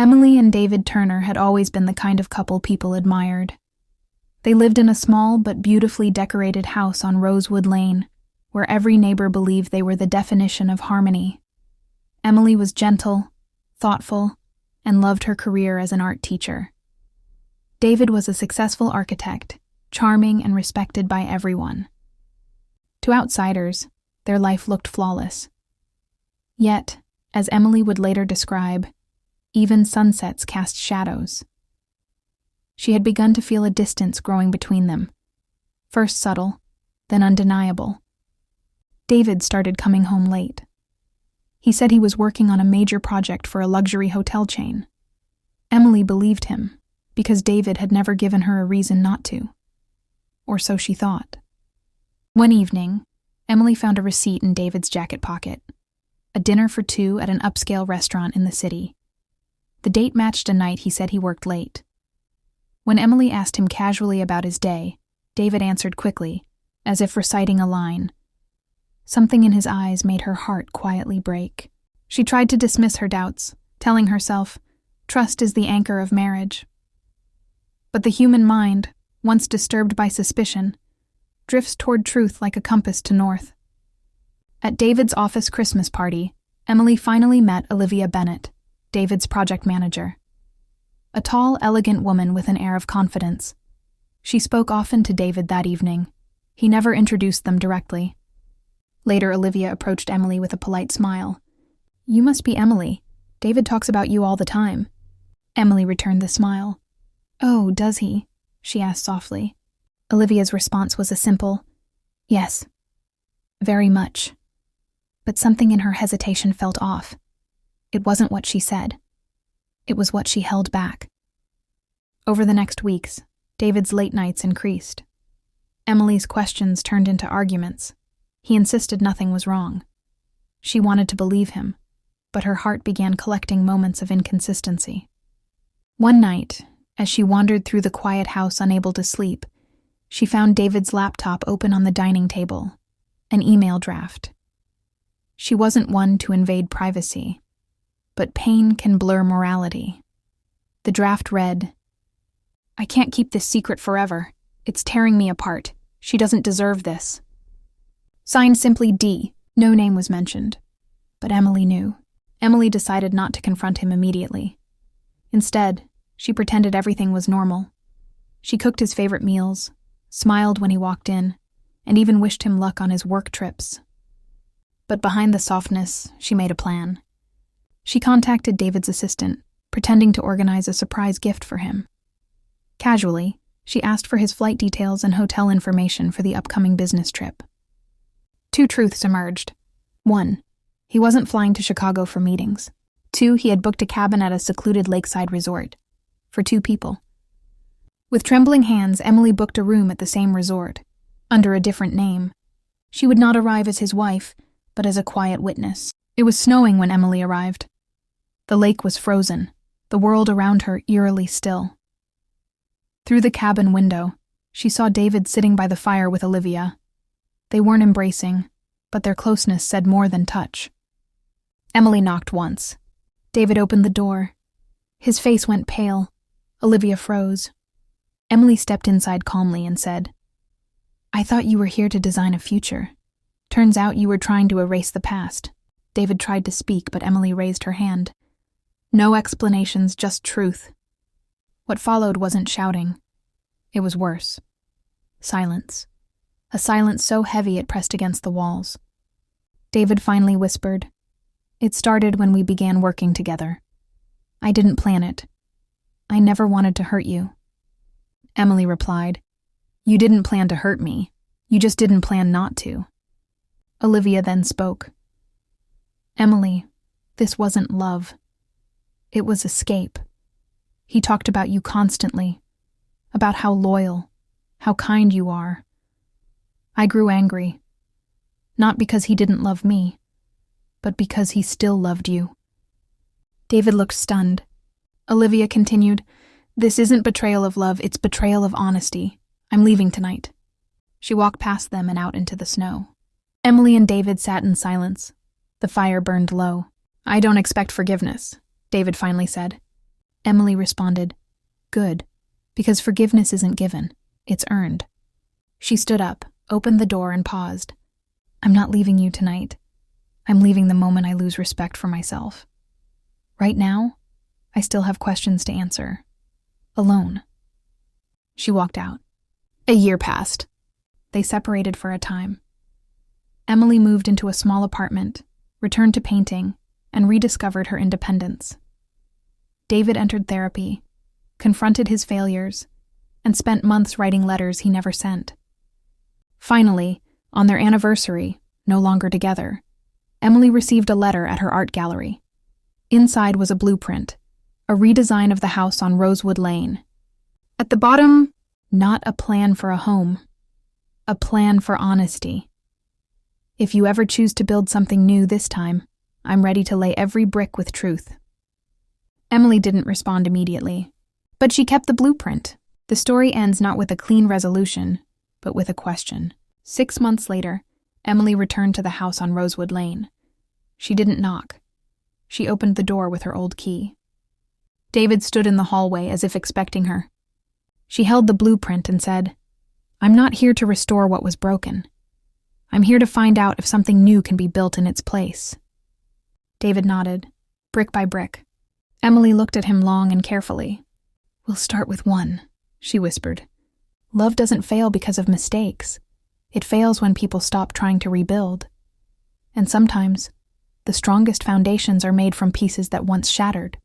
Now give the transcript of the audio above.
Emily and David Turner had always been the kind of couple people admired. They lived in a small but beautifully decorated house on Rosewood Lane, where every neighbor believed they were the definition of harmony. Emily was gentle, thoughtful, and loved her career as an art teacher. David was a successful architect, charming and respected by everyone. To outsiders, their life looked flawless. Yet, as Emily would later describe, even sunsets cast shadows. She had begun to feel a distance growing between them, first subtle, then undeniable. David started coming home late. He said he was working on a major project for a luxury hotel chain. Emily believed him, because David had never given her a reason not to. Or so she thought. One evening, Emily found a receipt in David's jacket pocket. A dinner for two at an upscale restaurant in the city. The date matched a night he said he worked late. When Emily asked him casually about his day, David answered quickly, as if reciting a line. Something in his eyes made her heart quietly break. She tried to dismiss her doubts, telling herself, trust is the anchor of marriage. But the human mind, once disturbed by suspicion, drifts toward truth like a compass to north. At David's office Christmas party, Emily finally met Olivia Bennett, David's project manager. A tall, elegant woman with an air of confidence. She spoke often to David that evening. He never introduced them directly. Later, Olivia approached Emily with a polite smile. You must be Emily. David talks about you all the time. Emily returned the smile. Oh, does he? She asked softly. Olivia's response was a simple, yes. Very much. But something in her hesitation felt off. It wasn't what she said. It was what she held back. Over the next weeks, David's late nights increased. Emily's questions turned into arguments. He insisted nothing was wrong. She wanted to believe him, but her heart began collecting moments of inconsistency. One night, as she wandered through the quiet house unable to sleep, she found David's laptop open on the dining table, an email draft. She wasn't one to invade privacy, but pain can blur morality. The draft read, I can't keep this secret forever. It's tearing me apart. She doesn't deserve this. Signed simply D. No name was mentioned. But Emily knew. Emily decided not to confront him immediately. Instead, she pretended everything was normal. She cooked his favorite meals, smiled when he walked in, and even wished him luck on his work trips. But behind the softness, she made a plan. She contacted David's assistant, pretending to organize a surprise gift for him. Casually, she asked for his flight details and hotel information for the upcoming business trip. Two truths emerged. 1. He wasn't flying to Chicago for meetings. 2. He had booked a cabin at a secluded lakeside resort. For 2 people. With trembling hands, Emily booked a room at the same resort, under a different name. She would not arrive as his wife, but as a quiet witness. It was snowing when Emily arrived. The lake was frozen, the world around her eerily still. Through the cabin window, she saw David sitting by the fire with Olivia. They weren't embracing, but their closeness said more than touch. Emily knocked once. David opened the door. His face went pale. Olivia froze. Emily stepped inside calmly and said, I thought you were here to design a future. Turns out you were trying to erase the past. David tried to speak, but Emily raised her hand. No explanations, just truth. What followed wasn't shouting. It was worse. Silence. A silence so heavy it pressed against the walls. David finally whispered, It started when we began working together. I didn't plan it. I never wanted to hurt you. Emily replied, You didn't plan to hurt me. You just didn't plan not to. Olivia then spoke. Emily, this wasn't love. It was escape. He talked about you constantly, about how loyal, how kind you are. I grew angry, not because he didn't love me, but because he still loved you. David looked stunned. Olivia continued, This isn't betrayal of love, it's betrayal of honesty. I'm leaving tonight. She walked past them and out into the snow. Emily and David sat in silence. The fire burned low. I don't expect forgiveness, David finally said. Emily responded, "Good, because forgiveness isn't given, it's earned." She stood up, opened the door, and paused. "I'm not leaving you tonight. I'm leaving the moment I lose respect for myself. Right now, I still have questions to answer. Alone." She walked out. A year passed. They separated for a time. Emily moved into a small apartment, returned to painting, and rediscovered her independence. David entered therapy, confronted his failures, and spent months writing letters he never sent. Finally, on their anniversary, no longer together, Emily received a letter at her art gallery. Inside was a blueprint, a redesign of the house on Rosewood Lane. At the bottom, not a plan for a home, a plan for honesty. "If you ever choose to build something new this time, I'm ready to lay every brick with truth." Emily didn't respond immediately, but she kept the blueprint. The story ends not with a clean resolution, but with a question. 6 months later, Emily returned to the house on Rosewood Lane. She didn't knock. She opened the door with her old key. David stood in the hallway as if expecting her. She held the blueprint and said, "I'm not here to restore what was broken. I'm here to find out if something new can be built in its place." David nodded, brick by brick. Emily looked at him long and carefully. "We'll start with one," she whispered. "Love doesn't fail because of mistakes. It fails when people stop trying to rebuild. And sometimes, the strongest foundations are made from pieces that once shattered."